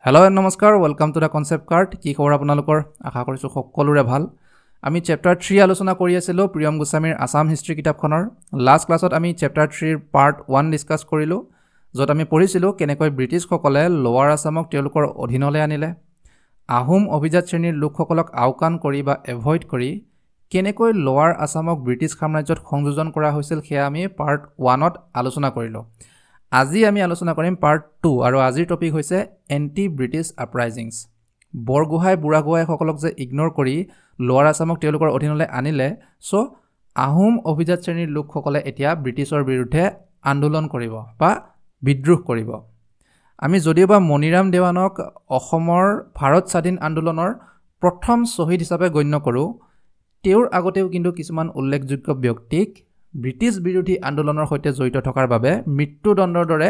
Hello and namaskar, welcome to the concept card. কি খবৰ আপোনালোকৰ আশা কৰিছো সকলোৰে ভাল আমি চ্যাপ্টাৰ 3 আলোচনা কৰি আছিলো প্ৰিয়ম গোস্বামীৰ আসাম হিষ্ট্ৰী কিতাপখনৰ লাষ্ট ক্লাছত আমি চ্যাপ্টাৰ 3 ৰ পাৰ্ট 1 ডিসকাস কৰিলো যত আমি পঢ়িছিলো কেনেকৈ ব্ৰিটিছ সকলে লোৱাৰ আসামক তেওঁলোকৰ অধীনলৈ আনিলে আহোম অভিজাত শ্ৰেণীৰ লোকসকলক আওকাণ কৰি বা এভয়েড কৰি কেনেকৈ লোৱাৰ আসামক ব্ৰিটিছ সাম্ৰাজ্যত সংযোজন কৰা হৈছিল সেয়া আমি পাৰ্ট 1 ত আলোচনা কৰিলো আজি আমি আলোচনা কৰিম পাৰ্ট 2 আৰু আজিৰ টপিক হৈছে এন্টি ব্ৰিটিছ আপৰাইজিংছ বৰগুহাই বুঢ়াগুহাই সকলক যে ইগনোৰ কৰি লোৱাৰ আসামক তেওঁলোকৰ অধীনলৈ আনিলে সো আহোম অভিজাত শ্ৰেণীৰ লোকসকলে এতিয়া ব্ৰিটিছৰ বিৰুদ্ধে আন্দোলন কৰিব বা বিদ্ৰোহ কৰিব আমি যদিওবা মনিৰাম দেৱানক অসমৰ ভাৰত স্বাধীন আন্দোলনৰ প্ৰথম শহীদ হিচাপে গণ্য কৰো তেওঁৰ আগতেও কিন্তু কিছুমান উল্লেখযোগ্য ব্যক্তিক ব্ৰিটিছ বিৰোধী আন্দোলনৰ সৈতে জড়িত থকাৰ বাবে মৃত্যুদণ্ডৰ দৰে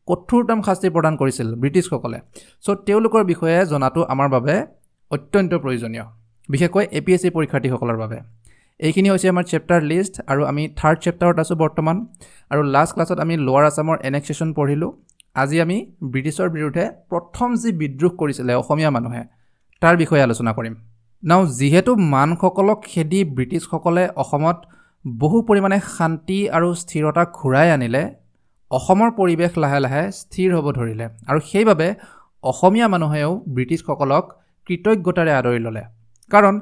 কঠোৰতম শাস্তি প্ৰদান কৰিছিল ব্ৰিটিছসকলে সো তেওঁলোকৰ বিষয়ে জনাটো আমাৰ বাবে অত্যন্ত প্ৰয়োজনীয় বিশেষকৈ এপিএসসি পৰীক্ষাৰ্থীসকলৰ বাবে এইখিনি হৈছে আমাৰ চ্যাপ্টাৰ লিষ্ট আৰু আমি থাৰ্ড চ্যাপ্টাৰত আছো বৰ্তমান আৰু লাষ্ট ক্লাছত আমি লোৱাৰ আসামৰ এনেক্সেশন পঢ়িলো আজি আমি ব্ৰিটিছৰ বিৰুদ্ধে প্ৰথম যি বিদ্ৰোহ কৰিছিল অসমীয়া মানুহে তাৰ বিষয়ে আলোচনা কৰিম নাও যিহেতু মানসকলক খেদি ব্ৰিটিছসকলে অসমত বহু পৰিমাণে শান্তি আৰু স্থিৰতা ঘূৰাই আনিলে অসমৰ পৰিৱেশ লাহে লাহে স্থিৰ হ'ব ধৰিলে আৰু সেইবাবে অসমীয়া মানুহেও ব্ৰিটিছসকলক কৃতজ্ঞতাৰে আদৰি ল'লে কাৰণ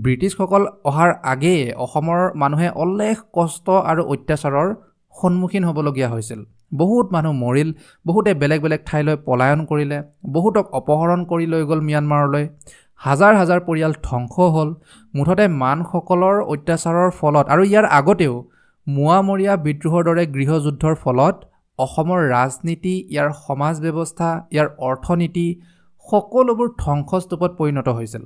ব্ৰিটিছসকল অহাৰ আগে অসমৰ মানুহে অলেখ কষ্ট আৰু অত্যাচাৰৰ সন্মুখীন হ'বলগীয়া হৈছিল বহুত মানুহ মৰিল বহুতে বেলেগ বেলেগ ঠাইলৈ পলায়ন কৰিলে বহুতক অপহৰণ কৰি লৈ গ'ল মিয়ানমাৰলৈ হাজাৰ হাজাৰ পৰিয়াল ধ্বংস হ'ল মুঠতে মানসকলৰ অত্যাচাৰৰ ফলত আৰু ইয়াৰ আগতেও মুৱামৰীয়া বিদ্ৰোহৰ দৰে গৃহযুদ্ধৰ ফলত অসমৰ ৰাজনীতি ইয়াৰ সমাজ ব্যৱস্থা ইয়াৰ অৰ্থনীতি সকলোবোৰ ধ্বংসস্তূপত পৰিণত হৈছিল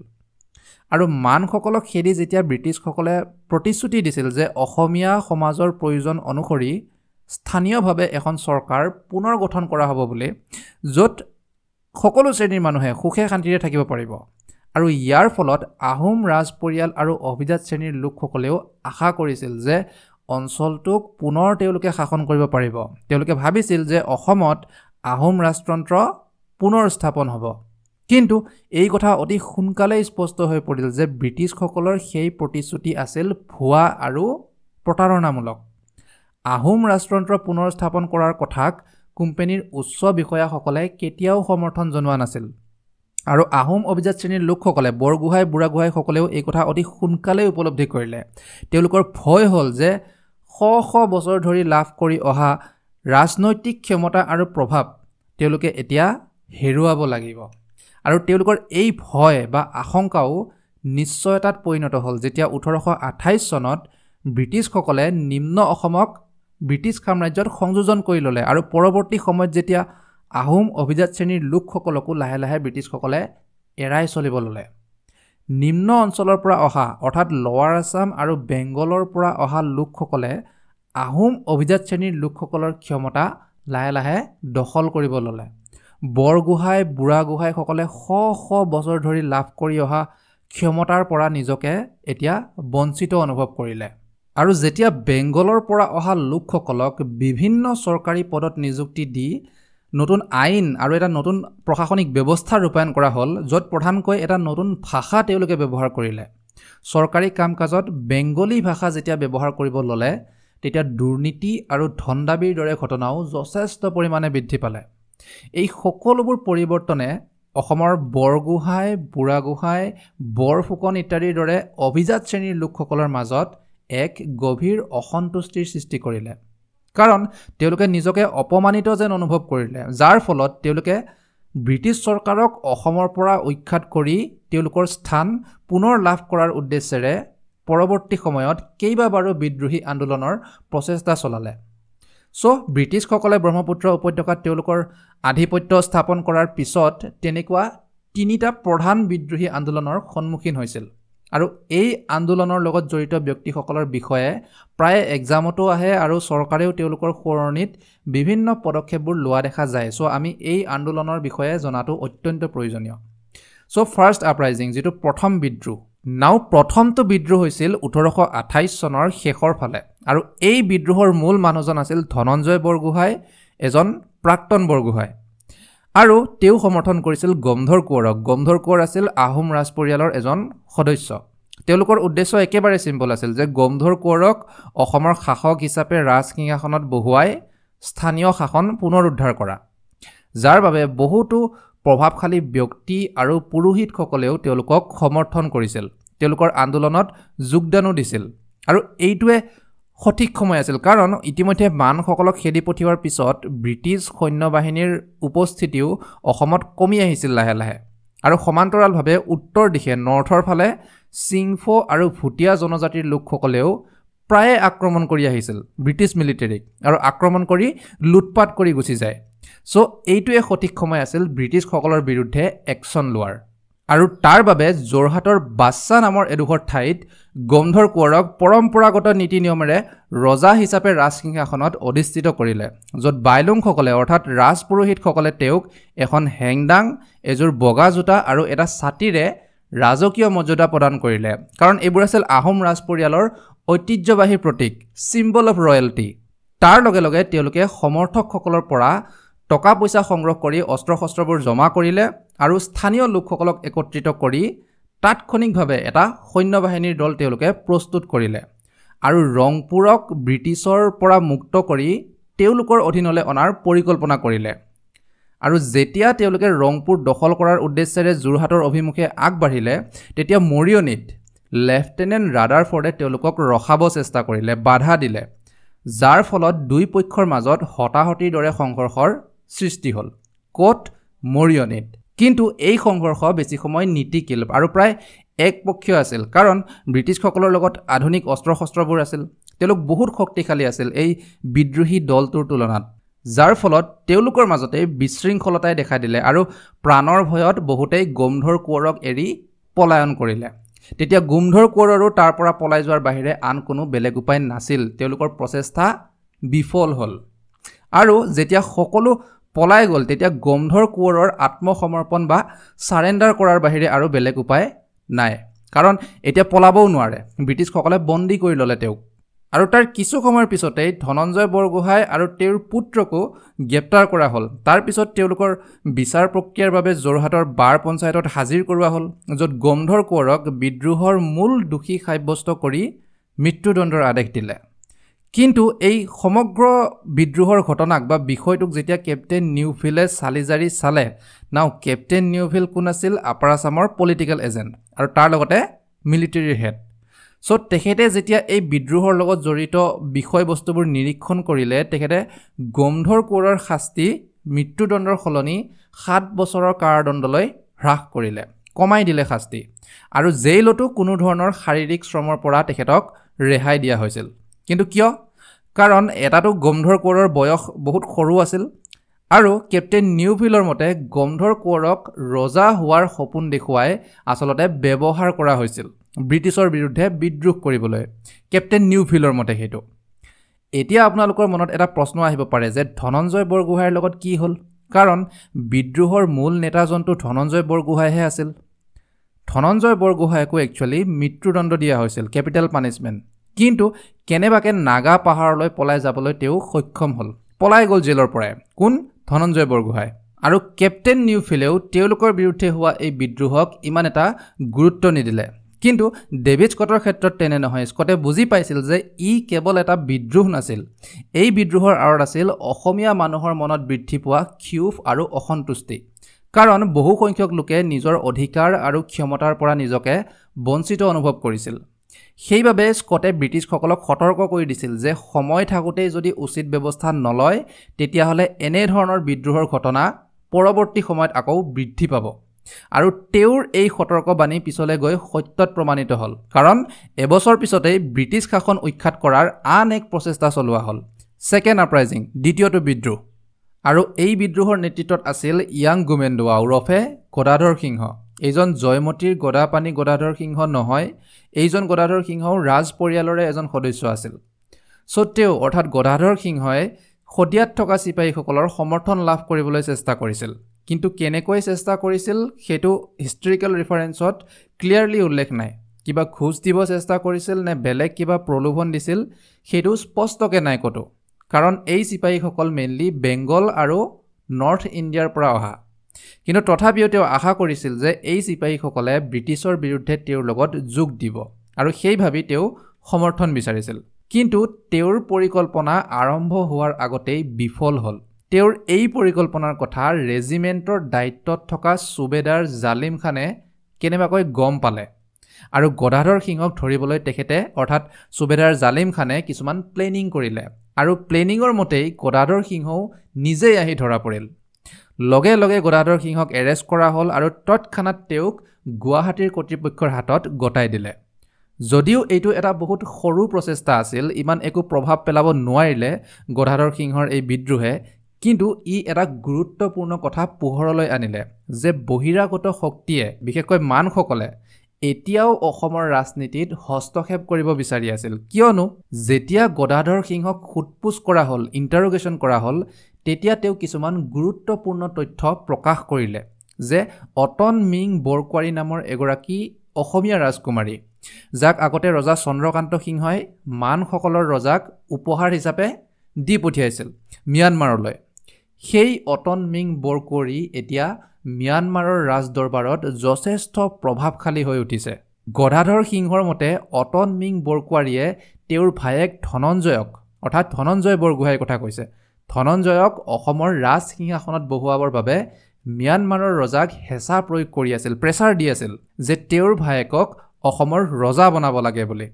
আৰু মানসকলক খেদি যেতিয়া ব্ৰিটিছসকলে প্ৰতিশ্ৰুতি দিছিল যে অসমীয়া সমাজৰ প্ৰয়োজন অনুসৰি স্থানীয়ভাৱে এখন চৰকাৰ পুনৰ গঠন কৰা হ'ব বুলি য'ত সকলো শ্ৰেণীৰ মানুহে সুখে শান্তিৰে থাকিব পাৰিব আৰু ইয়াৰ ফলত আহোম ৰাজ পৰিয়াল আৰু অভিজাত শ্ৰেণীৰ লোকসকলেও আশা কৰিছিল যে অঞ্চলটোক পুনৰ তেওঁলোকে শাসন কৰিব পাৰিব তেওঁলোকে ভাবিছিল যে অসমত আহোম ৰাজতন্ত্ৰ পুনৰ স্থাপন হ'ব কিন্তু এই কথা অতি সোনকালে স্পষ্ট হৈ পৰিল যে ব্ৰিটিছসকলৰ সেই প্ৰতিশ্ৰুতি আছিল ভুৱা আৰু প্ৰতাৰণামূলক আহোম ৰাজতন্ত্ৰ পুনৰ স্থাপন কৰাৰ কথাক কোম্পানীৰ উচ্চ বিষয়াসকলে কেতিয়াও সমৰ্থন জনোৱা নাছিল আৰু আহোম অভিজাত শ্ৰেণীৰ লোকসকলে বৰগুহাই বুঢ়াগুহাই সকলেও এই কথা অতি সোনকালে উপলব্ধি কৰিলে তেওঁলোকৰ ভয় হ'ল যে শ বছৰ ধৰি লাভ কৰি অহা ৰাজনৈতিক ক্ষমতা আৰু প্ৰভাৱ তেওঁলোকে এতিয়া হেৰুৱাব লাগিব আৰু তেওঁলোকৰ এই ভয় বা আশংকাও নিশ্চয়তাত পৰিণত হ'ল যেতিয়া 1828 চনত ব্ৰিটিছসকলে নিম্ন অসমক ব্ৰিটিছ সাম্ৰাজ্যত সংযোজন কৰি ল'লে আৰু পৰৱৰ্তী সময়ত যেতিয়া আহোম অভিজাত শ্ৰেণীৰ লোকসকলকো লাহে লাহে ব্ৰিটিছসকলে এৰাই চলিব ল'লে নিম্ন অঞ্চলৰ পৰা অহা অৰ্থাৎ লোৱাৰ আসাম আৰু বেংগলৰ পৰা অহা লোকসকলে আহোম অভিজাত শ্ৰেণীৰ লোকসকলৰ ক্ষমতা লাহে লাহে দখল কৰিব ল'লে বৰগুহাই বুঢ়াগুহাই সকলে শ বছৰ ধৰি লাভ কৰি অহা ক্ষমতাৰ পৰা নিজকে এতিয়া বঞ্চিত অনুভৱ কৰিলে আৰু যেতিয়া বেংগলৰ পৰা অহা লোকসকলক বিভিন্ন চৰকাৰী পদত নিযুক্তি দি নতুন আইন আৰু এটা নতুন প্ৰশাসনিক ব্যৱস্থা ৰূপায়ণ কৰা হ'ল য'ত প্ৰধানকৈ এটা নতুন ভাষা তেওঁলোকে ব্যৱহাৰ কৰিলে চৰকাৰী কাম-কাজত বেংগলী ভাষা যেতিয়া ব্যৱহাৰ কৰিব ল'লে তেতিয়া দুৰ্নীতি আৰু ধনদাবীৰ দৰে ঘটনাও যথেষ্ট পৰিমাণে বৃদ্ধি পালে এই সকলোবোৰ পৰিৱৰ্তনে অসমৰ বৰগুহাই বুঢ়াগুহাই বৰফুকন ইত্যাদিৰ দৰে অভিজাত শ্ৰেণীৰ লোকসকলৰ মাজত এক গভীৰ অসন্তুষ্টিৰ সৃষ্টি কৰিলে কাৰণ তেওঁলোকে নিজকে অপমানিত যেন অনুভৱ কৰিলে যাৰ ফলত তেওঁলোকে ব্ৰিটিছ চৰকাৰক অসমৰ পৰা উৎখাত কৰি তেওঁলোকৰ স্থান পুনৰ লাভ কৰাৰ উদ্দেশ্যেৰে পৰৱৰ্তী সময়ত কেইবাবাৰো বিদ্ৰোহী আন্দোলনৰ প্ৰচেষ্টা চলালে সো ব্ৰিটিছসকলে ব্ৰহ্মপুত্ৰ উপত্যকাত তেওঁলোকৰ আধিপত্য স্থাপন কৰাৰ পিছত তেনেকুৱা তিনিটা প্ৰধান বিদ্ৰোহী আন্দোলনৰ সন্মুখীন হৈছিল আৰু এই আন্দোলনৰ লগত জড়িত ব্যক্তিসকলৰ বিষয়ে প্ৰায় এক্সামতো আহে আৰু চৰকাৰেও তেওঁলোকৰ সোঁৱৰণিত বিভিন্ন পদক্ষেপবোৰ লোৱা দেখা যায় সো আমি এই আন্দোলনৰ বিষয়ে জনাটো অত্যন্ত প্ৰয়োজনীয় সো ফাৰ্ষ্ট আপৰাইজিং যেটো প্ৰথম বিদ্ৰোহ নাও প্ৰথমটো বিদ্ৰোহ হৈছিল 1828 চনৰ শেষৰ ফালে আৰু এই বিদ্ৰোহৰ মূল মানুহজন আছিল ধনঞ্জয় বৰগোহাঁই এজন প্ৰাক্তন বৰগোহাঁই আৰু তেওঁ সমৰ্থন কৰিছিল গমধৰ কোঁৱৰক গমধৰ কোঁৱৰ আছিল আহোম ৰাজ পৰিয়ালৰ এজন সদস্য তেওঁলোকৰ উদ্দেশ্য একেবাৰে সিম্পল আছিল যে গমধৰ কোঁৱৰক অসমৰ শাসক হিচাপে ৰাজসিংহাসনত বহুৱাই স্থানীয় শাসন পুনৰুদ্ধাৰ কৰা যাৰ বাবে বহুতো প্ৰভাৱশালী ব্যক্তি আৰু পুৰোহিতসকলেও তেওঁলোকক সমৰ্থন কৰিছিল তেওঁলোকৰ আন্দোলনত যোগদানো দিছিল আৰু এইটোৱে সঠিক সময় আছিল কাৰণ ইতিমধ্যে মানসকলক খেদি পঠিওৱাৰ পিছত ব্ৰিটিছ সৈন্যবাহিনীৰ উপস্থিতিও অসমত কমি আহিছিল লাহে লাহে আৰু সমান্তৰালভাৱে উত্তৰ দিশে নৰ্থৰ ফালে সিংফো আৰু ভুটীয়া জনজাতিৰ লোকসকলেও প্ৰায়ে আক্ৰমণ কৰি আহিছিল ব্ৰিটিছ মিলিটাৰীক আৰু আক্ৰমণ কৰি লুটপাট কৰি গুচি যায় সো এইটোৱে সঠিক সময় আছিল ব্ৰিটিছসকলৰ বিৰুদ্ধে একশ্যন লোৱাৰ আৰু তাৰ বাবে যোৰহাটৰ বাচ্চা নামৰ এডোখৰ ঠাইত গমধৰ কোঁৱৰক পৰম্পৰাগত নীতি নিয়মেৰে ৰজা হিচাপে ৰাজসিংহাসনত অধিষ্ঠিত কৰিলে য'ত বাইলুংসকলে অৰ্থাৎ ৰাজপুৰোহিতসকলে তেওঁক এখন হেংদাং এযোৰ বগা জোতা আৰু এটা ছাতিৰে ৰাজকীয় মৰ্যাদা প্ৰদান কৰিলে কাৰণ এইবোৰ আছিল আহোম ৰাজ পৰিয়ালৰ ঐতিহ্যবাহী প্ৰতীক চিম্বল অফ ৰয়েলটি তাৰ লগে লগে তেওঁলোকে সমৰ্থকসকলৰ পৰা টকা পইচা সংগ্ৰহ কৰি অস্ত্ৰ শস্ত্ৰবোৰ জমা কৰিলে আৰু স্থানীয় লোকসকলক একত্ৰিত কৰি তাৎক্ষণিকভাৱে এটা সৈন্যবাহিনীৰ দল তেওঁলোকে প্ৰস্তুত কৰিলে আৰু ৰংপুৰক ব্ৰিটিছৰ পৰা মুক্ত কৰি তেওঁলোকৰ অধীনলৈ অনাৰ পৰিকল্পনা কৰিলে আৰু যেতিয়া তেওঁলোকে ৰংপুৰ দখল কৰাৰ উদ্দেশ্যেৰে যোৰহাটৰ অভিমুখে আগবাঢ়িলে তেতিয়া মৰিয়নিত লেফটেনেণ্ট ৰাদাৰফৰ্ডে তেওঁলোকক ৰখাব চেষ্টা কৰিলে বাধা দিলে যাৰ ফলত দুই পক্ষৰ মাজত হতাহতিৰ দৰে সংঘৰ্ষৰ সৃষ্টি হ'ল কোট মৰিয়নিত কিন্তু এই সংঘৰ্ষ বেছি সময় নিটিকিল আৰু প্ৰায় একপক্ষীয় আছিল কাৰণ ব্ৰিটিছসকলৰ লগত আধুনিক অস্ত্ৰ শস্ত্ৰবোৰ আছিল তেওঁলোক বহুত শক্তিশালী আছিল এই বিদ্ৰোহী দলটোৰ তুলনাত যাৰ ফলত তেওঁলোকৰ মাজতে বিশৃংখলতাই দেখা দিলে আৰু প্ৰাণৰ ভয়ত বহুতেই গমধৰ কোঁৱৰক এৰি পলায়ন কৰিলে তেতিয়া গমধৰ কোঁৱৰৰো তাৰ পৰা পলাই যোৱাৰ বাহিৰে আন কোনো বেলেগ উপায় নাছিল তেওঁলোকৰ প্ৰচেষ্টা বিফল হ'ল আৰু যেতিয়া সকলো পলাই গ'ল তেতিয়া গমধৰ কোঁৱৰৰ আত্মসমৰ্পণ বা সাৰেন্ডাৰ কৰাৰ বাহিৰে আৰু বেলেগ উপায় নাই কাৰণ এতিয়া পলাবও নোৱাৰে ব্ৰিটিছসকলে বন্দী কৰি ল'লে তেওঁক আৰু তাৰ কিছু সময়ৰ পিছতেই ধনঞ্জয় বৰগোহাঁই আৰু তেওঁৰ পুত্ৰকো গ্ৰেপ্তাৰ কৰা হ'ল তাৰ পিছত তেওঁলোকৰ বিচাৰ প্ৰক্ৰিয়াৰ বাবে যোৰহাটৰ বাৰ পঞ্চায়তত হাজিৰ কৰোৱা হ'ল য'ত গমধৰ কোঁৱৰক বিদ্ৰোহৰ মূল দোষী সাব্যস্ত কৰি মৃত্যুদণ্ডৰ আদেশ দিলে কিন্তু এই সমগ্ৰ বিদ্ৰোহৰ ঘটনাক বা বিষয়টোক যেতিয়া কেপ্টেইন নিউভিলে চালিজাৰি চালে নাও কেপ্টেইন নিউভিল কোন আছিল আপাৰ আছামৰ পলিটিকেল এজেণ্ট আৰু তাৰ লগতে মিলিটাৰীৰ হেড সো তেখেতে যেতিয়া এই বিদ্ৰোহৰ লগত জড়িত বিষয়বস্তুবোৰ নিৰীক্ষণ কৰিলে তেখেতে গমধৰ কোঁৱৰৰ শাস্তি মৃত্যুদণ্ডৰ সলনি 7 বছৰৰ কাৰাদণ্ডলৈ হ্ৰাস কৰিলে কমাই দিলে শাস্তি আৰু জেইলতো কোনো ধৰণৰ শাৰীৰিক শ্ৰমৰ পৰা তেখেতক ৰেহাই দিয়া হৈছিল কিন্তু কিয় কাৰণ এটাটো গমধৰ কোঁৱৰৰ বয়স বহুত সৰু আছিল আৰু কেপ্টেইন নিউভিলৰ মতে গমধৰ কোঁৱৰক ৰজা হোৱাৰ সপোন দেখুৱাই আচলতে ব্যৱহাৰ কৰা হৈছিল ব্ৰিটিছৰ বিৰুদ্ধে বিদ্ৰোহ কৰিবলৈ কেপ্টেইন নিউভিলৰ মতে সেইটো এতিয়া আপোনালোকৰ মনত এটা প্ৰশ্ন আহিব পাৰে যে ধনঞ্জয় বৰগোহাঁইৰ লগত কি হ'ল কাৰণ বিদ্ৰোহৰ মূল নেতাজনটো ধনঞ্জয় বৰগোহাঁইহে আছিল ধনঞ্জয় বৰগোহাঁইকো একচুৱেলি মৃত্যুদণ্ড দিয়া হৈছিল কেপিটেল পানিছমেণ্ট কিন্তু কেনেবাকে নাগা পাহাৰলৈ পলাই যাবলৈ তেওঁ সক্ষম হ'ল পলাই গ'ল জেলৰ পৰাই কোন ধনঞ্জয় বৰগোহাঁই আৰু কেপ্টেইন নিউভিলেও তেওঁলোকৰ বিৰুদ্ধে হোৱা এই বিদ্ৰোহক ইমান এটা গুৰুত্ব নিদিলে কিন্তু ডেভিড স্কটৰ ক্ষেত্ৰত তেনে নহয় স্কটে বুজি পাইছিল যে ই কেৱল এটা বিদ্ৰোহ নাছিল এই বিদ্ৰোহৰ আঁৰত আছিল অসমীয়া মানুহৰ মনত বৃদ্ধি পোৱা ক্ষোভ আৰু অসন্তুষ্টি কাৰণ বহু সংখ্যক লোকে নিজৰ অধিকাৰ আৰু ক্ষমতাৰ পৰা নিজকে বঞ্চিত অনুভৱ কৰিছিল সেইবাবে স্কটে ব্ৰিটিছসকলক সতৰ্ক কৰি দিছিল যে সময় থাকোঁতেই যদি উচিত ব্যৱস্থা নলয় তেতিয়াহ'লে এনে ধৰণৰ বিদ্ৰোহৰ ঘটনা পৰৱৰ্তী সময়ত আকৌ বৃদ্ধি পাব আৰু তেওঁৰ এই সতৰ্কবাণী পিছলৈ গৈ সত্যত প্ৰমাণিত হ'ল কাৰণ এবছৰ পিছতেই ব্ৰিটিছ শাসন উৎখাত কৰাৰ আন এক প্ৰচেষ্টা চলোৱা হ'ল ছেকেণ্ড আপৰাইজিং দ্বিতীয়টো বিদ্ৰোহ আৰু এই বিদ্ৰোহৰ নেতৃত্বত আছিল ইয়াং গুমেণ্ডৱা ওৰফে গদাধৰ সিংহ এইজন জয়মতীৰ গদাপানী গদাধৰ সিংহ নহয় এইজন গদাধৰ সিংহও ৰাজ পৰিয়ালৰে এজন সদস্য আছিল সত্ত্বেও অৰ্থাৎ গদাধৰ সিংহই সদিয়াত থকা চিপাহীসকলৰ সমৰ্থন লাভ কৰিবলৈ চেষ্টা কৰিছিল কিন্তু কেনেকৈ চেষ্টা কৰিছিল সেইটো হিষ্টৰিকেল ৰেফাৰেন্সত ক্লিয়াৰলি উল্লেখ নাই কিবা ঘুষ দিব চেষ্টা কৰিছিল নে বেলেগ কিবা প্ৰলোভন দিছিল সেইটো স্পষ্টকৈ নাই কতো কাৰণ এই চিপাহীসকল মেইনলি বেংগল আৰু নৰ্থ ইণ্ডিয়াৰ পৰা অহা কিন্তু তথাপিও তেওঁ আশা কৰিছিল যে এই চিপাহীসকলে ব্ৰিটিছৰ বিৰুদ্ধে তেওঁৰ লগত যোগ দিব আৰু সেই ভাবি তেওঁ সমৰ্থন বিচাৰিছিল কিন্তু তেওঁৰ পৰিকল্পনা আৰম্ভ হোৱাৰ আগতেই বিফল হ'ল তেওঁৰ এই পৰিকল্পনাৰ কথা ৰেজিমেণ্টৰ দায়িত্বত থকা সুবেদাৰ জালিম খানে কেনেবাকৈ গম পালে আৰু গদাধৰ সিংহক ধৰিবলৈ তেখেতে অৰ্থাৎ সুবেদাৰ জালিম খানে কিছুমান প্লেনিং কৰিলে আৰু প্লেনিঙৰ মতেই গদাধৰ সিংহও নিজেই আহি ধৰা পৰিল লগে লগে গদাধৰ সিংহক এৰেষ্ট কৰা হ'ল আৰু তৎক্ষণাত তেওঁক গুৱাহাটীৰ কৰ্তৃপক্ষৰ হাতত গতাই দিলে যদিও এইটো এটা বহুত সৰু প্ৰচেষ্টা আছিল ইমান একো প্ৰভাৱ পেলাব নোৱাৰিলে গদাধৰ সিংহৰ এই বিদ্ৰোহে কিন্তু ই এটা গুৰুত্বপূৰ্ণ কথা পোহৰলৈ আনিলে যে বহিৰাগত শক্তিয়ে বিশেষকৈ মানসকলে এতিয়াও অসমৰ ৰাজনীতিত হস্তক্ষেপ কৰিব বিচাৰি আছিল কিয়নো যেতিয়া গদাধৰ সিংহক সোধপোছ কৰা হ'ল ইণ্টাৰোগেশ্যন কৰা হ'ল তেতিয়া তেওঁ কিছুমান গুৰুত্বপূৰ্ণ তথ্য প্ৰকাশ কৰিলে যে অটন মিং বৰকুৱাৰী নামৰ এগৰাকী অসমীয়া ৰাজকুমাৰী যাক আগতে ৰজা চন্দ্ৰকান্ত সিংহই মানসকলৰ ৰজাক উপহাৰ হিচাপে দি পঠিয়াইছিল ম্যানমাৰলৈ সেই অটন মিং বৰকুৱাৰী এতিয়া ম্যানমাৰৰ ৰাজদৰবাৰত যথেষ্ট প্ৰভাৱশালী হৈ উঠিছে গদাধৰ সিংহৰ মতে অটন মিং বৰকুৱাৰীয়ে তেওঁৰ ভায়েক ধনঞ্জয়ক অৰ্থাৎ ধনঞ্জয় বৰগোহাঁইৰ কথা কৈছে ধনঞ্জয়ক অসমৰ ৰাজ সিংহাসনত বহুৱাবৰ বাবে ম্যানমাৰৰ ৰজাক হেঁচা প্ৰয়োগ কৰি আছিল প্ৰেছাৰ দি আছিল যে তেওঁৰ ভায়েকক অসমৰ ৰজা বনাব লাগে বুলি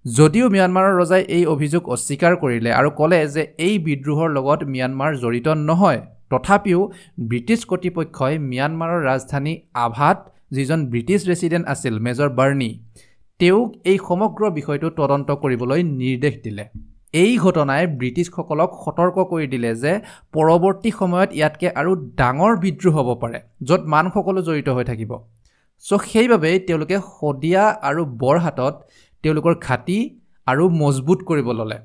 যদিও ম্যানমাৰৰ ৰজাই এই অভিযোগ অস্বীকাৰ কৰিলে আৰু ক'লে যে এই বিদ্ৰোহৰ লগত ম্যানমাৰ জড়িত নহয় তথাপিও ব্ৰিটিছ কৰ্তৃপক্ষই ম্যানমাৰৰ ৰাজধানী আভাত যিজন ব্ৰিটিছ ৰেচিডেণ্ট আছিল মেজৰ বাৰ্নি তেওঁক এই সমগ্ৰ বিষয়টো তদন্ত কৰিবলৈ নিৰ্দেশ দিলে এই ঘটনাই ব্ৰিটিছসকলক সতৰ্ক কৰি দিলে যে পৰৱৰ্তী সময়ত ইয়াতকৈ আৰু ডাঙৰ বিদ্ৰোহ হ'ব পাৰে য'ত মানসকলো জড়িত হৈ থাকিব চ' সেইবাবেই তেওঁলোকে শদিয়া আৰু বৰহাটত তেওঁলোকৰ ঘাটি আৰু মজবুত কৰিব ল'লে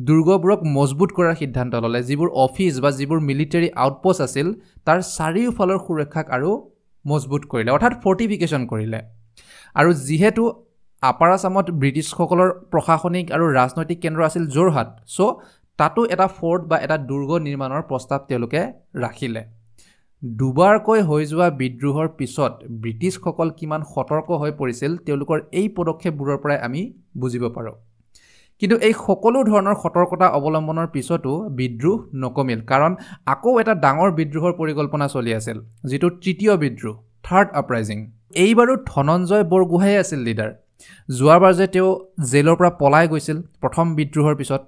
দুৰ্গবোৰক মজবুত কৰাৰ সিদ্ধান্ত ল'লে যিবোৰ অফিচ বা যিবোৰ মিলিটাৰী আউটপোষ্ট আছিল তাৰ চাৰিওফালৰ সুৰক্ষাক আৰু মজবুত কৰিলে অৰ্থাৎ ফৰ্টিফিকেশ্যন কৰিলে আৰু যিহেতু আপাৰ আছামত ব্ৰিটিছসকলৰ প্ৰশাসনিক আৰু ৰাজনৈতিক কেন্দ্ৰ আছিল যোৰহাট চ' তাতো এটা ফৰ্ট বা এটা দুৰ্গ নিৰ্মাণৰ প্ৰস্তাৱ তেওঁলোকে ৰাখিলে দুবাৰকৈ হৈ যোৱা বিদ্ৰোহৰ পিছত ব্ৰিটিছসকল কিমান সতৰ্ক হৈ পৰিছিল তেওঁলোকৰ এই পদক্ষেপবোৰৰ পৰাই আমি বুজিব পাৰোঁ কিন্তু এই সকলো ধৰণৰ সতৰ্কতা অৱলম্বনৰ পিছতো বিদ্ৰোহ নকমিল কাৰণ আকৌ এটা ডাঙৰ বিদ্ৰোহৰ পৰিকল্পনা চলি আছিল যিটো তৃতীয় বিদ্ৰোহ থাৰ্ড আপৰাইজিং এইবাৰো ধনঞ্জয় বৰগোহাঁই আছিল লিডাৰ যোৱাবাৰ যে তেওঁ জেলৰ পৰা পলাই গৈছিল প্ৰথম বিদ্ৰোহৰ পিছত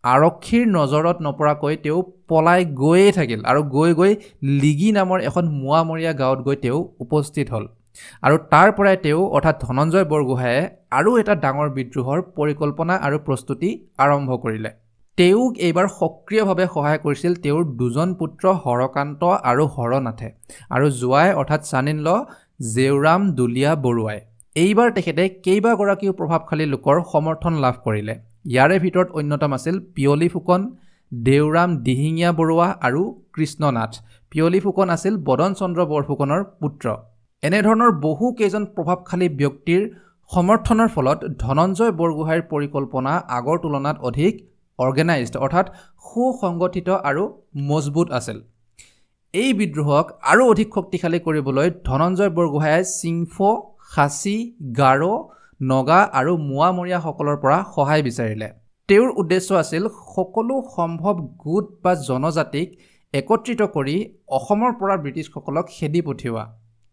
আৰক্ষীৰ নজৰত নপৰাকৈ তেওঁ পলাই গৈয়ে থাকিল আৰু গৈ লিগি নামৰ এখন মোৱামৰীয়া গাঁৱত গৈ তেওঁ উপস্থিত হ'ল আৰু তাৰ পৰাই তেওঁ অৰ্থাৎ ধনঞ্জয় বৰগোহাঁয়ে আৰু এটা ডাঙৰ বিদ্ৰোহৰ পৰিকল্পনা আৰু প্ৰস্তুতি আৰম্ভ কৰিলে তেওঁক এইবাৰ সক্ৰিয়ভাৱে সহায় কৰিছিল তেওঁৰ দুজন পুত্ৰ হৰকান্ত আৰু হৰনাথে আৰু জোৱাই অৰ্থাৎ ছান-ইন-ল জেউৰাম দুলীয়া বৰুৱাই এইবাৰ তেখেতে কেইবাগৰাকীও প্ৰভাৱশালী লোকৰ সমৰ্থন লাভ কৰিলে ইয়াৰে ভিতৰত অন্যতম আছিল পিয়লি ফুকন দেউৰাম দিহিঙীয়া বৰুৱা আৰু কৃষ্ণনাথ পিয়লি ফুকন আছিল বদন চন্দ্ৰ বৰফুকনৰ পুত্ৰ এনেধৰণৰ বহু কেইজন প্ৰভাৱশালী ব্যক্তিৰ সমৰ্থনৰ ফলত ধনঞ্জয় বৰগোহাঁইৰ পৰিকল্পনা আগৰ তুলনাত অধিক অৰ্গেনাইজড অৰ্থাৎ সুসংগঠিত আৰু মজবুত আছিল এই বিদ্ৰোহক আৰু অধিক শক্তিশালী কৰিবলৈ ধনঞ্জয় বৰগোহাঁয়ে চিংফো খাচী গাৰো নগা আৰু মোৱামৰীয়াসকলৰ পৰা সহায় বিচাৰিলে তেওঁৰ উদ্দেশ্য আছিল সকলো সম্ভৱ গোট বা জনজাতিক একত্ৰিত কৰি অসমৰ পৰা ব্ৰিটিছসকলক খেদি পঠিওৱা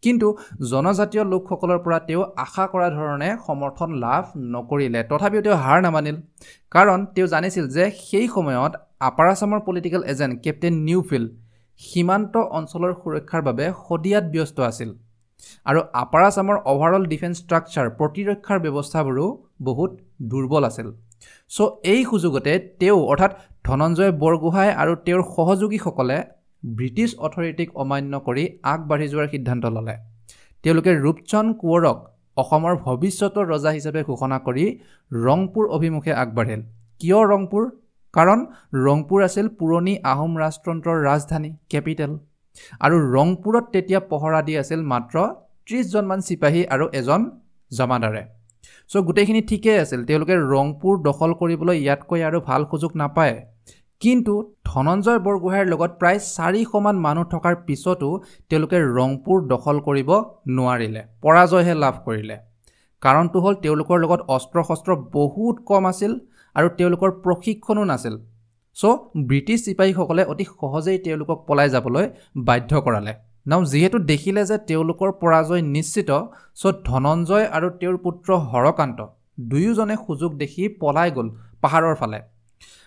কিন্তু জনজাতীয় লোকসকলৰ পৰা তেওঁ আশা কৰা ধৰণে সমৰ্থন লাভ নকৰিলে তথাপিও তেওঁ হাৰ নামানিল কাৰণ তেওঁ জানিছিল যে সেই সময়ত আপাৰ আছামৰ পলিটিকেল এজেণ্ট কেপ্টেইন নিউফিল্ড সীমান্ত অঞ্চলৰ সুৰক্ষাৰ বাবে শদিয়াত ব্যস্ত আছিল আৰু আপাৰ আছামৰ অভাৰঅল ডিফেন্স ষ্ট্ৰাকচাৰ প্ৰতিৰক্ষাৰ ব্যৱস্থাবোৰো বহুত দুৰ্বল আছিল চ' এই সুযোগতে তেওঁ অৰ্থাৎ ধনঞ্জয় বৰগোহাঁই আৰু তেওঁৰ সহযোগীসকলে ব্ৰিটিছ অথৰিটিক অমান্য কৰি আগবাঢ়ি যোৱাৰ সিদ্ধান্ত ল'লে তেওঁলোকে ৰূপচন্দ কোঁৱৰক অসমৰ ভৱিষ্যতৰ ৰজা হিচাপে ঘোষণা কৰি ৰংপুৰ অভিমুখে আগবাঢ়িল কিয় ৰংপুৰ কাৰণ ৰংপুৰ আছিল পুৰণি আহোম ৰাজতন্ত্ৰৰ ৰাজধানী কেপিটেল আৰু ৰংপুৰত তেতিয়া পহৰা দি আছিল মাত্ৰ 30 জনমান চিপাহী আৰু এজন জমাদাৰে সো গোটেইখিনি ঠিকই আছিল তেওঁলোকে ৰংপুৰ দখল কৰিবলৈ ইয়াতকৈ আৰু ভাল সুযোগ নাপায় কিন্তু ধনঞ্জয় বৰগোহাঁইৰ লগত প্ৰায় 400 মান মানুহ থকাৰ পিছতো তেওঁলোকে ৰংপুৰ দখল কৰিব নোৱাৰিলে পৰাজয়হে লাভ কৰিলে কাৰণটো হ'ল তেওঁলোকৰ লগত অস্ত্ৰ-শস্ত্ৰ বহুত কম আছিল আৰু তেওঁলোকৰ প্ৰশিক্ষণো নাছিল সো ব্ৰিটিছ চিপাহীসকলে অতি সহজেই তেওঁলোকক পলাই যাবলৈ বাধ্য কৰালে নাও যেহেতু দেখিলে যে তেওঁলোকৰ পৰাজয় নিশ্চিত সো ধনঞ্জয় আৰু তেওঁৰ পুত্ৰ হৰকান্ত দুয়োজনে সুযোগ দেখি পলাই গ'ল পাহাৰৰ ফালে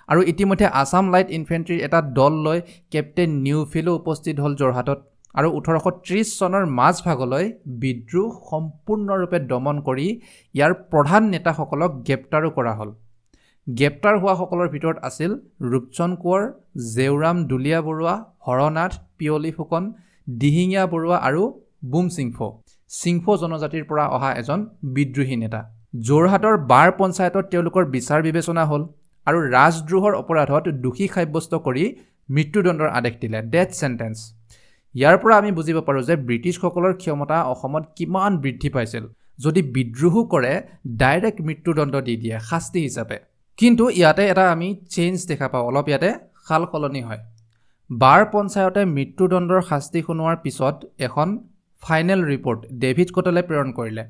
আৰু ইতিমধ্যে আসাম লাইট ইনফেন্ট্ৰিৰ এটা দল লৈ কেপ্টেইন নিউফিলো উপস্থিত হ'ল যোৰহাটত আৰু 1830 চনৰ মাজভাগলৈ বিদ্ৰোহ সম্পূৰ্ণৰূপে দমন কৰি ইয়াৰ প্ৰধান নেতাসকলক গ্ৰেপ্তাৰো কৰা হ'ল গ্ৰেপ্তাৰ হোৱা সকলৰ ভিতৰত আছিল ৰূপচন্দ কোঁৱৰ জেউৰাম দুলীয়া বৰুৱা হৰনাথ পিয়লি ফুকন দিহিঙীয়া বৰুৱা আৰু বুম সিংফো জনজাতিৰ পৰা অহা এজন বিদ্ৰোহী নেতা যোৰহাটৰ বাৰ পঞ্চায়তত তেওঁলোকৰ বিচাৰ বিবেচনা হ'ল আৰু ৰাজদ্ৰোহৰ অপৰাধত দোষী সাব্যস্ত কৰি মৃত্যুদণ্ডৰ আদেশ দিলে ডেথ সেন্টেন্স ইয়াৰ পৰা আমি বুজিব পাৰো যে ব্ৰিটিছসকলৰ ক্ষমতা অসমত কিমান বৃদ্ধি পাইছিল যদি বিদ্ৰোহ কৰে ডাইৰেক্ট মৃত্যুদণ্ড দি দিয়ে শাস্তি হিচাপে কিন্তু ইয়াতে এটা আমি চেঞ্জ দেখা পাওঁ অলপ ইয়াতে খাল কলনি হয় বাৰ পঞ্চায়তে মৃত্যুদণ্ডৰ শাস্তি শুনোৱাৰ পিছত এখন ফাইনেল ৰিপৰ্ট ডেভিড স্কটলে প্ৰেৰণ কৰিলে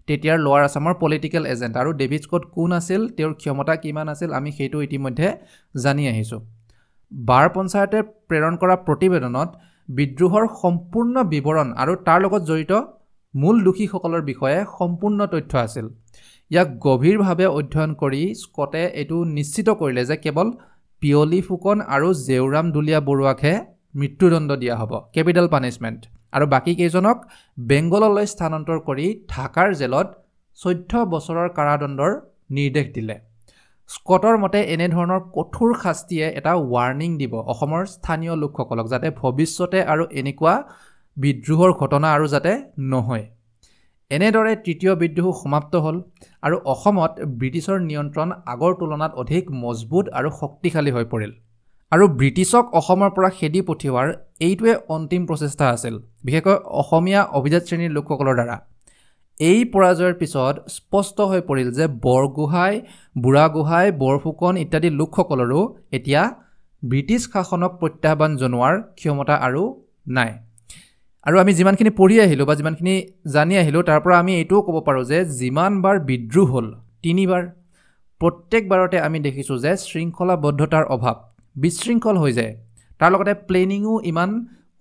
তেতিয়াৰ লোৱাৰ আসামৰ পলিটিকেল এজেণ্ট আৰু ডেভিড স্কট কোন আছিল তেওঁৰ ক্ষমতা কিমান আছিল আমি সেইটো ইতিমধ্যে জানি আহিছোঁ বাৰ পঞ্চায়তে প্ৰেৰণ কৰা প্ৰতিবেদনত বিদ্ৰোহৰ সম্পূৰ্ণ বিৱৰণ আৰু তাৰ লগত জড়িত মূল দোষীসকলৰ বিষয়ে সম্পূৰ্ণ তথ্য আছিল ইয়াক গভীৰভাৱে অধ্যয়ন কৰি স্কটে এইটো নিশ্চিত কৰিলে যে কেৱল পিয়লি ফুকন আৰু জেউৰাম দুলীয়া বৰুৱাকহে মৃত্যুদণ্ড দিয়া হ'ব কেপিটেল পানিছমেণ্ট আৰু বাকী কেইজনক বেংগললৈ স্থানান্তৰ কৰি ঢাকাৰ জেলত 14 বছৰৰ কাৰাদণ্ডৰ নিৰ্দেশ দিলে স্কটৰ মতে এনে ধৰণৰ কঠোৰ শাস্তিয়ে এটা ৱাৰ্নিং দিব অসমৰ স্থানীয় লোকসকলক যাতে ভৱিষ্যতে আৰু এনেকুৱা বিদ্ৰোহৰ ঘটনা আৰু যাতে নহয় এনেদৰে তৃতীয় বিদ্ৰোহ সমাপ্ত হ'ল আৰু অসমত ব্ৰিটিছৰ নিয়ন্ত্ৰণ আগৰ তুলনাত অধিক মজবুত আৰু শক্তিশালী হৈ পৰিল আৰু ব্ৰিটিছক অসমৰ পৰা খেদি পঠিওৱাৰ এইটোৱে অন্তিম প্ৰচেষ্টা আছিল বিশেষকৈ অসমীয়া অভিজাত শ্ৰেণীৰ লোকসকলৰ দ্বাৰা এই পৰাজয়ৰ পিছত স্পষ্ট হৈ পৰিল যে বৰগোহাঁই বুঢ়াগোহাঁই বৰফুকন ইত্যাদি লোকসকলৰো এতিয়া ব্ৰিটিছ শাসনক প্ৰত্যাহ্বান জনোৱাৰ ক্ষমতা আৰু নাই আৰু আমি যিমানখিনি পঢ়ি আহিলোঁ বা যিমানখিনি জানি আহিলোঁ তাৰ পৰা আমি এইটোও ক'ব পাৰোঁ যে যিমানবাৰ বিদ্ৰোহ হ'ল তিনিবাৰ প্ৰত্যেকবাৰতে আমি দেখিছোঁ যে শৃংখলাবদ্ধতাৰ অভাৱ বিশৃংখল হৈ যায় তাৰ লগতে প্লেনিঙো ইমান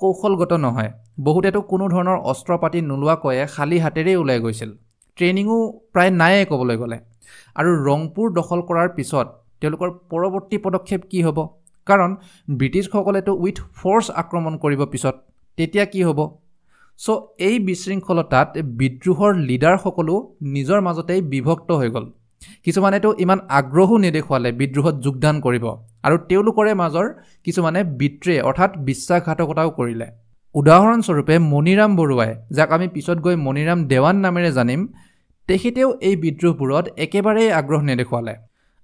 কৌশলগত নহয় বহুতেতো কোনো ধৰণৰ অস্ত্ৰ পাতি নোলোৱাকৈয়ে খালী হাতেৰেই ওলাই গৈছিল ট্ৰেইনিঙো প্ৰায় নায়ে ক'বলৈ গ'লে আৰু ৰংপুৰ দখল কৰাৰ পিছত তেওঁলোকৰ পৰৱৰ্তী পদক্ষেপ কি হ'ব কাৰণ ব্ৰিটিছসকলেতো উইথ ফ'ৰ্চ আক্ৰমণ কৰিব পিছত তেতিয়া কি হ'ব সো এই বিশৃংখলতাত বিদ্ৰোহৰ লিডাৰসকলো নিজৰ মাজতেই বিভক্ত হৈ গ'ল কিছুমানেতো ইমান আগ্ৰহো নেদেখুৱালে বিদ্ৰোহত যোগদান কৰিব আৰু তেওঁলোকৰে মাজৰ কিছুমানে বিট্ৰে অৰ্থাৎ বিশ্বাসঘাতকতাও কৰিলে উদাহৰণস্বৰূপে মণিৰাম বৰুৱাই যাক আমি পিছত গৈ মণিৰাম দেৱান নামেৰে জানিম তেখেতেও এই বিদ্ৰোহবোৰত একেবাৰেই আগ্ৰহ নেদেখুৱালে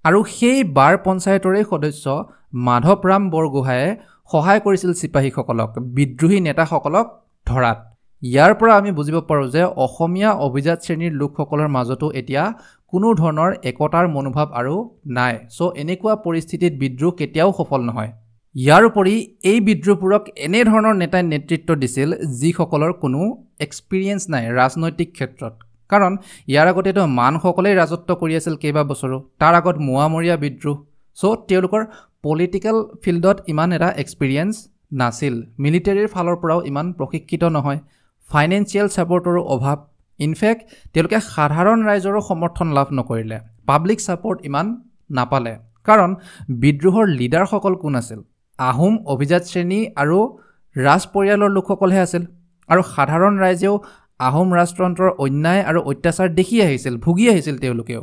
আৰু সেই বাৰ পঞ্চায়তৰে সদস্য মাধৱৰাম বৰগোহাঁয়ে সহায় কৰিছিল চিপাহীসকলক বিদ্ৰোহী নেতাসকলক ধৰাত ইয়াৰ পৰা আমি বুজিব পাৰোঁ যে অসমীয়া অভিজাত শ্ৰেণীৰ লোকসকলৰ মাজতো এতিয়া কোনো ধৰণৰ একতাৰ মনোভাৱ আৰু নাই সো এনেকুৱা পৰিস্থিতিত বিদ্ৰোহ কেতিয়াও সফল নহয় ইয়াৰ উপৰি এই বিদ্ৰোহবোৰক এনে ধৰণৰ নেতাই নেতৃত্ব দিছিল যিসকলৰ কোনো এক্সপিৰিয়েঞ্চ নাই ৰাজনৈতিক ক্ষেত্ৰত কাৰণ ইয়াৰ আগতেতো মানসকলেই ৰাজত্ব কৰি আছিল কেইবা বছৰো তাৰ আগত মোৱামৰীয়া বিদ্ৰোহ সো তেওঁলোকৰ পলিটিকেল ফিল্ডত ইমান এটা এক্সপিৰিয়েঞ্চ নাছিল মিলিটাৰীৰ ফালৰ পৰাও ইমান প্ৰশিক্ষিত নহয় ফাইনেন্সিয়েল ছাপৰ্টৰো অভাৱ ইনফেক্ট তেওঁলোকে সাধাৰণ ৰাইজৰো সমৰ্থন লাভ নকৰিলে পাব্লিক ছাপৰ্ট ইমান নাপালে কাৰণ বিদ্ৰোহৰ লিডাৰসকল কোন আছিল আহোম অভিজাত শ্ৰেণী আৰু ৰাজ পৰিয়ালৰ লোকসকলহে আছিল আৰু সাধাৰণ ৰাইজেও আহোম ৰাজতন্ত্ৰৰ অন্যায় আৰু অত্যাচাৰ দেখি আহিছিল ভুগি আহিছিল তেওঁলোকেও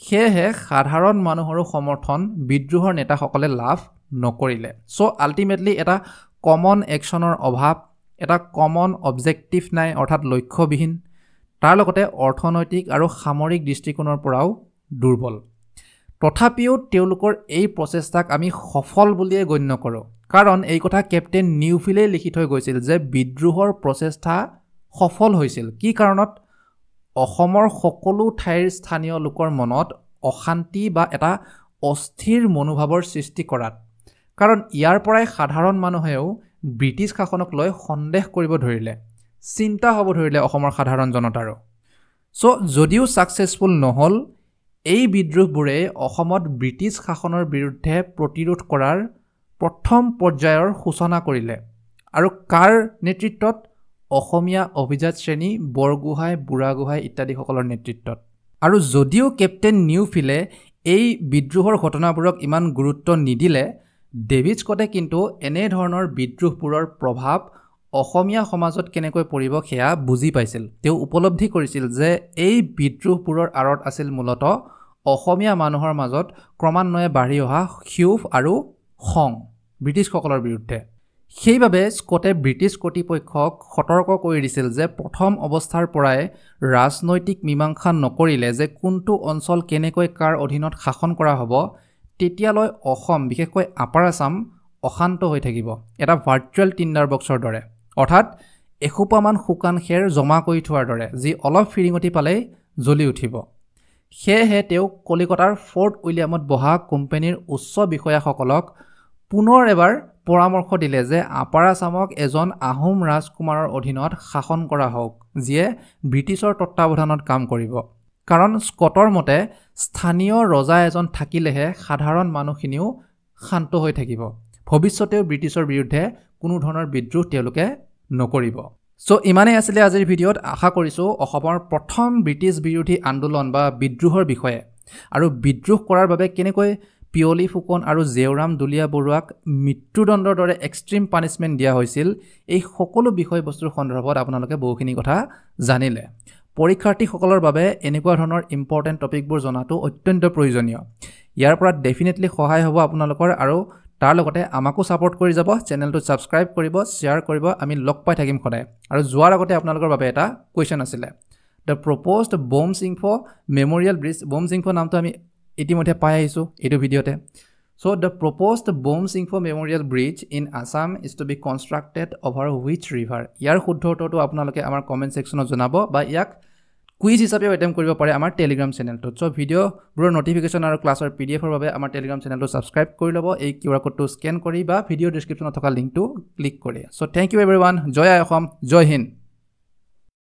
সেয়েহে সাধাৰণ মানুহৰো সমৰ্থন বিদ্ৰোহৰ নেতাসকলে লাভ নকৰিলে সো আল্টিমেটলি এটা কমন একশ্যনৰ অভাৱ এটা কমন অবজেক্টিভ নাই অৰ্থাৎ লক্ষ্যবিহীন তাৰ লগতে অৰ্থনৈতিক আৰু সামৰিক দৃষ্টিকোণৰ পৰাও দুৰ্বল তথাপিও তেওঁলোকৰ এই প্ৰচেষ্টাক আমি সফল বুলিয়ে গণ্য কৰোঁ কাৰণ এই কথা কেপ্টেইন নিউফিলে লিখি থৈ গৈছিল যে বিদ্ৰোহৰ প্ৰচেষ্টা সফল হৈছিল কি কাৰণত অসমৰ সকলো ঠাইৰ স্থানীয় লোকৰ মনত অশান্তি বা এটা অস্থিৰ মনোভাৱৰ সৃষ্টি কৰাত কাৰণ ইয়াৰ পৰাই সাধাৰণ মানুহেও ব্ৰিটিছ শাসনক লৈ সন্দেহ কৰিব ধৰিলে চিন্তা হ'ব ধৰিলে অসমৰ সাধাৰণ জনতাৰো সো যদিও সাকসেসফুল নহল এই বিদ্ৰোহবোৰে অসমত ব্ৰিটিছ শাসনৰ বিৰুদ্ধে প্ৰতিৰোধ কৰাৰ প্ৰথম পৰ্যায়ৰ সূচনা কৰিলে আৰু কাৰ নেতৃত্বত অসমীয়া অভিজাত শ্ৰেণী বৰগোহাঁই বুঢ়াগোহাঁই ইত্যাদি সকলৰ নেতৃত্বত আৰু যদিও কেপ্টেইন নিউফিলে এই বিদ্ৰোহৰ ঘটনাবোৰক ইমান গুৰুত্ব নিদিলে ডেভিড স্কটে কিন্তু এনে ধৰণৰ বিদ্ৰোহবোৰৰ প্ৰভাৱ অসমীয়া সমাজত কেনেকৈ পৰিব সেয়া বুজি পাইছিল তেওঁ উপলব্ধি কৰিছিল যে এই বিদ্ৰোহবোৰৰ আঁৰত আছিল মূলতঃ অসমীয়া মানুহৰ মাজত ক্ৰমান্বয়ে বাঢ়ি অহা ক্ষোভ আৰু খং ব্ৰিটিছসকলৰ বিৰুদ্ধে সেইবাবে স্কটে ব্ৰিটিছ কৰ্তৃপক্ষক সতৰ্ক কৰি দিছিল যে প্ৰথম অৱস্থাৰ পৰাই ৰাজনৈতিক মীমাংসা নকৰিলে যে কোনটো অঞ্চল কেনেকৈ কাৰ অধীনত শাসন কৰা হ'ব তেতিয়ালৈ অসম বিশেষকৈ আপাৰ আসাম অশান্ত হৈ থাকিব এটা ভাৰ্চুৱেল টিণ্ডাৰ বক্সৰ দৰে অৰ্থাৎ এসোপামান শুকান খেৰ জমা কৰি থোৱাৰ দৰে যি অলপ ফিৰিঙতি পালেই জ্বলি উঠিব সেয়েহে তেওঁ কলিকতাৰ ফৰ্ট উইলিয়ামত বহা কোম্পানীৰ উচ্চ বিষয়াসকলক পুনৰ এবাৰ পৰামৰ্শ দিলে যে আপাৰ আসামক এজন আহোম ৰাজকুমাৰৰ অধীনত শাসন কৰা হওক যিয়ে ব্ৰিটিছৰ তত্ত্বাৱধানত কাম কৰিব কাৰণ স্কটৰ মতে স্থানীয় ৰজা এজন থাকিলেহে সাধাৰণ মানুহখিনিও শান্ত হৈ থাকিব ভৱিষ্যতেও ব্ৰিটিছৰ বিৰুদ্ধে কোনো ধৰণৰ বিদ্ৰোহ তেওঁলোকে নকৰিব সো ইমানেই আছিলে আজিৰ ভিডিঅ'ত আশা কৰিছোঁ অসমৰ প্ৰথম ব্ৰিটিছ বিৰোধী আন্দোলন বা বিদ্ৰোহৰ বিষয়ে আৰু বিদ্ৰোহ কৰাৰ বাবে কেনেকৈ পিয়লি ফুকন আৰু জেওৰাম দুলীয়া বৰুৱাক মৃত্যুদণ্ডৰ দৰে এক্সট্ৰিম পানিছমেণ্ট দিয়া হৈছিল এই সকলো বিষয়বস্তুৰ সন্দৰ্ভত আপোনালোকে বহুখিনি কথা জানিলে পৰীক্ষাৰ্থীসকলৰ বাবে এনেকুৱা ধৰণৰ ইম্পৰ্টেণ্ট টপিকবোৰ জনাটো অত্যন্ত প্ৰয়োজনীয় ইয়াৰ পৰা ডেফিনেটলি সহায় হ'ব আপোনালোকৰ আৰু তাৰ লগতে আমাকো ছাপোৰ্ট কৰি যাব চেনেলটো ছাবস্ক্ৰাইব কৰিব শ্বেয়াৰ কৰিব আমি লগ পাই থাকিম সদায় আৰু যোৱাৰ আগতে আপোনালোকৰ বাবে এটা কুৱেশ্যন আছিলে the proposed Bomchingfo memorial bridge Bomchingfo নামটো আমি ইতিমধ্যে পাই আহিছোঁ এইটো ভিডিঅ'তে চ' the proposed Bomchingfo memorial bridge in Assam is to be constructed over which river ইয়াৰ শুদ্ধ উত্তৰটো আপোনালোকে আমাৰ কমেণ্ট ছেকশ্যনত জনাব বা ইয়াক কুইজ হিচাপেও এটেম্প কৰিব পাৰে আমাৰ টেলিগ্ৰাম চেনেলটোত চ' ভিডিঅ'বোৰৰ নটিফিকেশ্যন আৰু ক্লাছৰ PDFৰ বাবে আমাৰ টেলিগ্ৰাম চেনেলটো ছাবস্ক্ৰাইব কৰি ল'ব এই QR কোডটো স্কেন কৰি বা ভিডিঅ' ডিছক্ৰিপশ্যনত থকা লিংকটো ক্লিক কৰি চ' থেংক ইউ এভৰিৱান জয় আই অসম জয় হিন্দ